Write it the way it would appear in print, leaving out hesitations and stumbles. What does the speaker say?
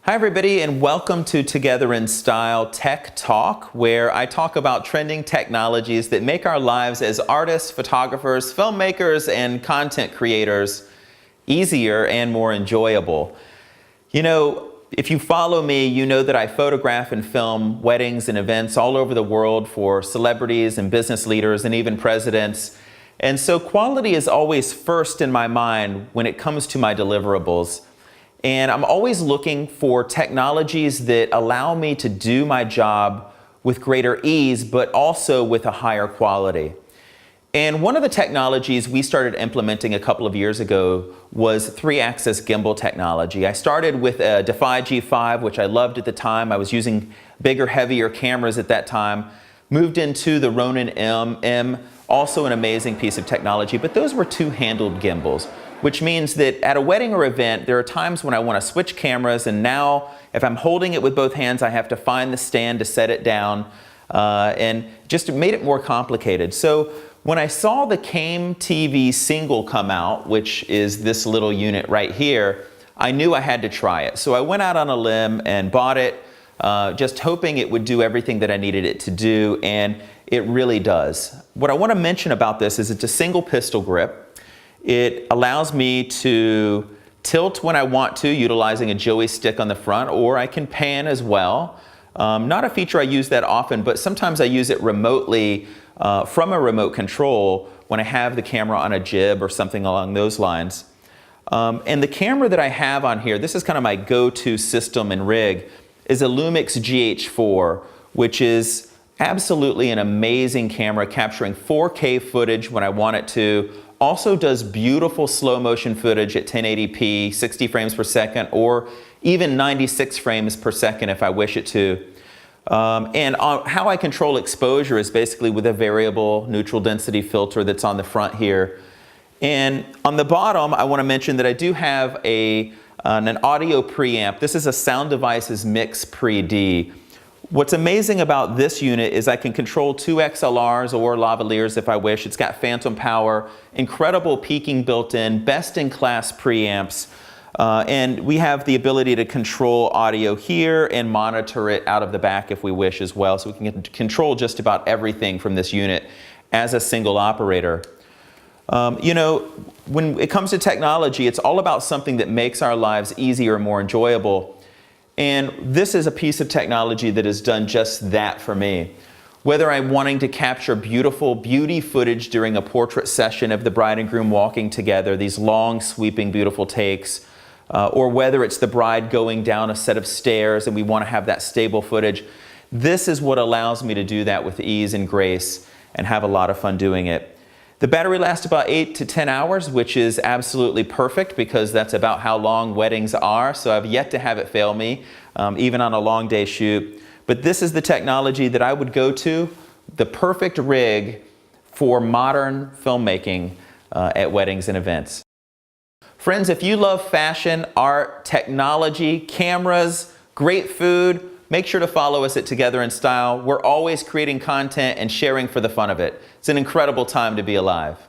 Hi everybody, and welcome to Together in Style Tech Talk, where I talk about trending technologies that make our lives as artists, photographers, filmmakers, and content creators easier and more enjoyable. You know, if you follow me, you know that I photograph and film weddings and events all over the world for celebrities and business leaders and even presidents. And so quality is always first in my mind when it comes to my deliverables. And I'm always looking for technologies that allow me to do my job with greater ease, but also with a higher quality. And one of the technologies we started implementing a couple of years ago was 3-axis gimbal technology. I started with a Defy G5, which I loved at the time. I was using bigger, heavier cameras at that time. Moved into the Ronin M, also an amazing piece of technology, but those were two-handled gimbals, which means that at a wedding or event, there are times when I want to switch cameras, and now if I'm holding it with both hands, I have to find the stand to set it down, and just made it more complicated. So when I saw the CameTV Single come out, which is this little unit right here, I knew I had to try it. So I went out on a limb and bought it, just hoping it would do everything that I needed it to do, and it really does. What I want to mention about this is it's a single pistol grip. It allows me to tilt when I want to, utilizing a joey stick on the front, or I can pan as well. Not a feature I use that often, but sometimes I use it remotely from a remote control when I have the camera on a jib or something along those lines. And the camera that I have on here, this is kind of my go-to system and rig, is a Lumix GH4, which is absolutely an amazing camera, capturing 4K footage when I want it to. Also does beautiful slow motion footage at 1080p, 60 frames per second, or even 96 frames per second if I wish it to. And how I control exposure is basically with a variable neutral density filter that's on the front here. And on the bottom, I want to mention that I do have an audio preamp. This is a Sound Devices Mix Pre-D. What's amazing about this unit is I can control 2 XLRs or lavaliers if I wish. It's got phantom power, incredible peaking built in, best-in-class preamps, and we have the ability to control audio here and monitor it out of the back if we wish as well. So we can control just about everything from this unit as a single operator. You know, when it comes to technology, it's all about something that makes our lives easier and more enjoyable. And this is a piece of technology that has done just that for me. Whether I'm wanting to capture beautiful beauty footage during a portrait session of the bride and groom walking together, these long, sweeping, beautiful takes, or whether it's the bride going down a set of stairs and we want to have that stable footage, this is what allows me to do that with ease and grace and have a lot of fun doing it. The battery lasts about 8 to 10 hours, which is absolutely perfect because that's about how long weddings are. So I've yet to have it fail me, even on a long day shoot. But this is the technology that I would go to, the perfect rig for modern filmmaking at weddings and events. Friends, if you love fashion, art, technology, cameras, great food, make sure to follow us at Together in Style. We're always creating content and sharing for the fun of it. It's an incredible time to be alive.